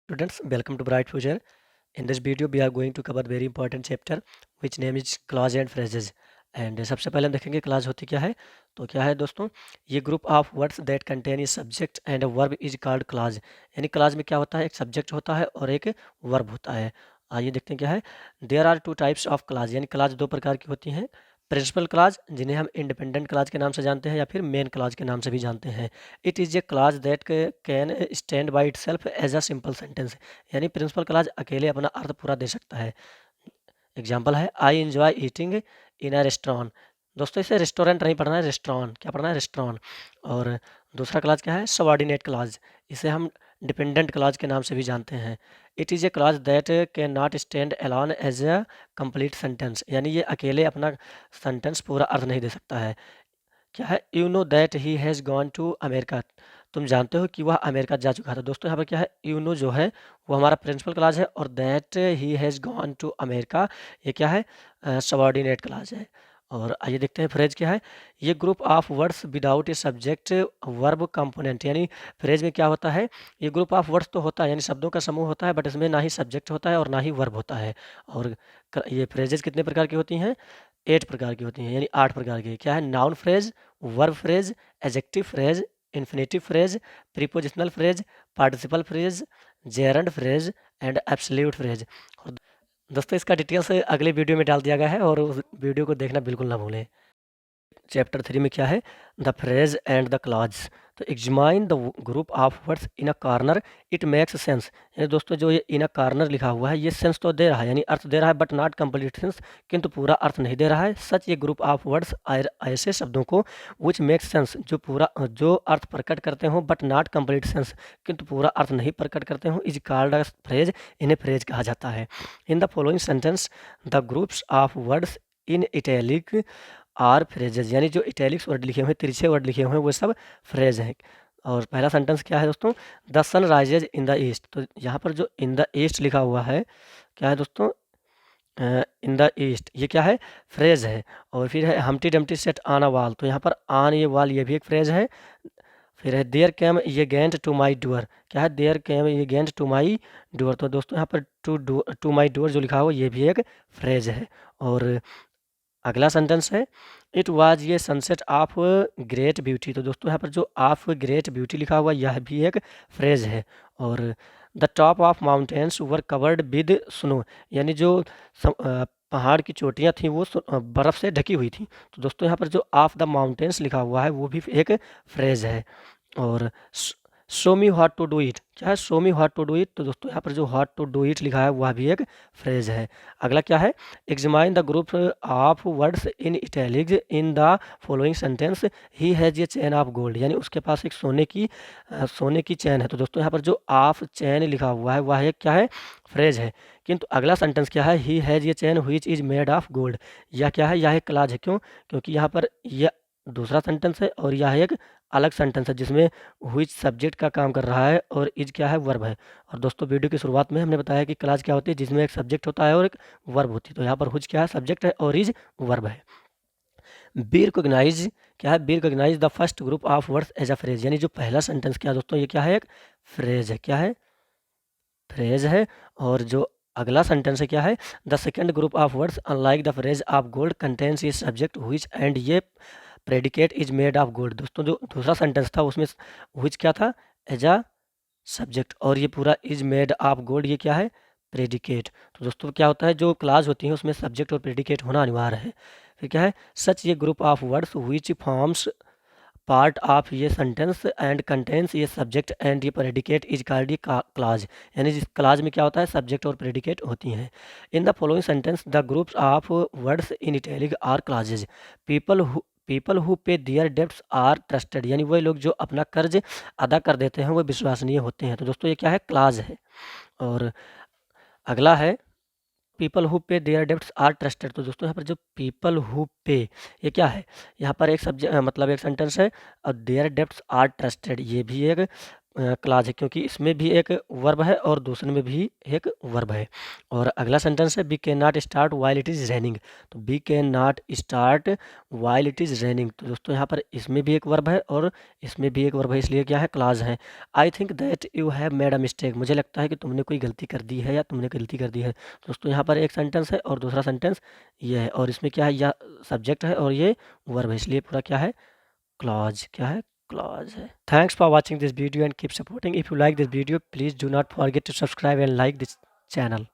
Students, welcome to Bright Future. In this video, we are going to cover very important chapter, which name is clause and phrases. And सबसे पहले हम देखेंगे clause होती क्या है। तो क्या है दोस्तों, ये group of words that contain a subject and verb is called clause. यानी क्लाज में क्या होता है, एक सब्जेक्ट होता है और एक वर्ब होता है। आइए देखते हैं क्या है। There are two types of clause, यानी क्लाज दो प्रकार की होती हैं। प्रिंसिपल क्लाज, जिन्हें हम इंडिपेंडेंट क्लाज के नाम से जानते हैं या फिर मेन क्लाज के नाम से भी जानते हैं। It is a clause that can stand by itself as a simple sentence. यानी प्रिंसिपल क्लाज अकेले अपना अर्थ पूरा दे सकता है। एग्जाम्पल है, I enjoy eating in a restaurant. दोस्तों इसे रेस्टोरेंट नहीं पढ़ना है, रेस्टोरेंट क्या पढ़ना है, रेस्टोरेंट। और दूसरा क्लाज क्या है, सबऑर्डिनेट क्लाज। इसे हम डिपेंडेंट क्लाज के नाम से भी जानते हैं। It is a clause that can not stand alone as a complete sentence. यानी ये अकेले अपना सेंटेंस पूरा अर्थ नहीं दे सकता है। क्या है, you know that he has gone to America. तुम जानते हो कि वह अमेरिका जा चुका था। दोस्तों यहाँ पर क्या है, यू नो जो है वो हमारा प्रिंसिपल क्लास है और that he has gone to America ये क्या है, सबऑर्डिनेट क्लास है। और आइए देखते हैं फ्रेज क्या है। ये group of words without a subject verb component. यानी फ्रेज में क्या होता है, ये ग्रुप ऑफ वर्ड्स तो होता है, यानी शब्दों का समूह होता है, बट इसमें ना ही सब्जेक्ट होता है और ना ही वर्ब होता है। और ये फ्रेजेस कितने प्रकार की होती हैं, 8 प्रकार की होती हैं, यानी 8 प्रकार की। क्या है, noun phrase, verb phrase, adjective phrase, infinitive phrase, prepositional phrase, participle phrase, gerund phrase and absolute phrase. और दोस्तों इसका डिटेल्स अगले वीडियो में डाल दिया गया है और उस वीडियो को देखना बिल्कुल ना भूलें। चैप्टर 3 में क्या है, the phrase and the clause. तो examine the group of words in a corner, it makes sense. यानी दोस्तों जो ये इन अ कॉर्नर लिखा हुआ है, ये सेंस तो दे रहा है, यानी अर्थ दे रहा है, बट नॉट कंप्लीट सेंस, किंतु पूरा अर्थ नहीं दे रहा है। सच ये ग्रुप ऑफ वर्ड्स ऐसे शब्दों को विच मेक्स सेंस, जो अर्थ प्रकट करते हो बट नॉट कंप्लीट सेंस, किंतु पूरा अर्थ नहीं प्रकट करते हो, इज कॉल्ड अ फ्रेज। इन्हें फ्रेज कहा जाता है। In the following sentence the groups of words in italic are phrases. यानी जो इटैलिक्स वर्ड लिखे हुए हैं, तिरछे वर्ड लिखे हुए हैं, वो सब फ्रेज हैं। और पहला सेंटेंस क्या है दोस्तों, the sun rises in the east. तो यहाँ पर जो इन द ईस्ट लिखा हुआ है, क्या है दोस्तों, इन द ईस्ट, ये क्या है, फ्रेज है। और फिर है हमटी Dumpty set on a wall. तो यहाँ पर ऑन ये वॉल, ये भी एक फ्रेज है। फिर है देयर कैम ये गेंट टू माई डोर। क्या है, देयर कैम ये गेंट टू माई डोर। तो दोस्तों यहाँ पर टू माई डोर जो लिखा हुआ, ये भी एक फ्रेज है। और अगला सेंटेंस है, इट वाज ये सनसेट ऑफ ग्रेट ब्यूटी। तो दोस्तों यहाँ पर जो ऑफ ग्रेट ब्यूटी लिखा हुआ, यह भी एक फ्रेज है। और the top of mountains were covered with snow. यानी जो पहाड़ की चोटियाँ थीं वो बर्फ़ से ढकी हुई थी। तो दोस्तों यहाँ पर जो ऑफ द माउंटेन्स लिखा हुआ है, वो भी एक फ्रेज है। और show me how to do it. क्या है, show me how to do it. तो दोस्तों यहाँ पर जो हाउ टू डू इट लिखा है, वह भी एक फ्रेज है। अगला क्या है, examine the group of words in italics in the following sentence, he has a chain of gold. यानी उसके पास एक सोने की चैन है। तो दोस्तों यहाँ पर जो ऑफ चैन लिखा हुआ है, वह एक क्या है, फ्रेज है। किंतु अगला सेंटेंस क्या है, he has a chain which is made of gold. यह क्या है, यह एक क्लॉज है। क्यों, क्योंकि यहाँ पर यह दूसरा सेंटेंस है और यह एक अलग सेंटेंस है जिसमें व्हिच सब्जेक्ट का काम कर रहा है और इज क्या है, वर्ब है। और दोस्तों वीडियो की शुरुआत में हमने बताया कि क्लास क्या होती है, जिसमें एक सब्जेक्ट होता है और एक वर्ब होती है। तो यहाँ पर व्हिच क्या है, सब्जेक्ट है और इज वर्ब है। बी रिकॉग्नाइज, क्या है, be recognise the first group of words as a phrase. यानी जो पहला सेंटेंस क्या है दोस्तों, ये क्या है, एक फ्रेज है। क्या है, फ्रेज है। और जो अगला सेंटेंस है क्या है, the second group of words unlike the phrase of gold contains ये सब्जेक्ट व्हिच एंड ये predicate is made of gold. दोस्तों जो दूसरा सेंटेंस था उसमें व्हिच क्या था, एज अ सब्जेक्ट, और ये पूरा इज मेड ऑफ गोल्ड, ये क्या है, प्रेडिकेट। तो दोस्तों क्या होता है, जो क्लास होती है उसमें सब्जेक्ट और प्रेडिकेट होना अनिवार्य है। फिर क्या है, सच ये group of words which forms part of ये सेंटेंस एंड कंटेंस ये सब्जेक्ट एंड ये प्रेडिकेट इज कॉल्ड ये क्लाज। यानी जिस क्लाज में क्या होता है, सब्जेक्ट और प्रेडिकेट होती हैं। In the following sentence the groups of words in italic are clauses. People who pay their debts are trusted. यानी वही लोग जो अपना कर्ज अदा कर देते हैं वो विश्वसनीय होते हैं। तो दोस्तों ये क्या है, क्लाज है। और अगला है, people who pay their debts are trusted. तो दोस्तों यहाँ पर जो पीपल हु पे, ये क्या है, यहाँ पर एक सब्जेक्ट मतलब एक सेंटेंस है, और देयर डेब्ट्स आर ट्रस्टेड, ये भी एक क्लॉज है, क्योंकि इसमें भी एक वर्ब है और दूसरे में भी एक वर्ब है। और अगला सेंटेंस है we can not start while it is raining. तो we can not start while it is raining, तो दोस्तों यहाँ पर इसमें भी एक वर्ब है और इसमें भी एक वर्ब है, इसलिए क्या है, क्लॉज है। I think that you have made a mistake, मुझे लगता है कि तुमने कोई गलती कर दी है या तुमने गलती कर दी है। दोस्तों यहाँ पर एक सेंटेंस है और दूसरा सेंटेंस ये है, और इसमें क्या है, यह सब्जेक्ट है और ये वर्ब है, इसलिए पूरा क्या है, क्लॉज, क्या है, क्लॉज है। Thanks for watching this video and keep supporting. If you like this video please do not forget to subscribe and like this channel.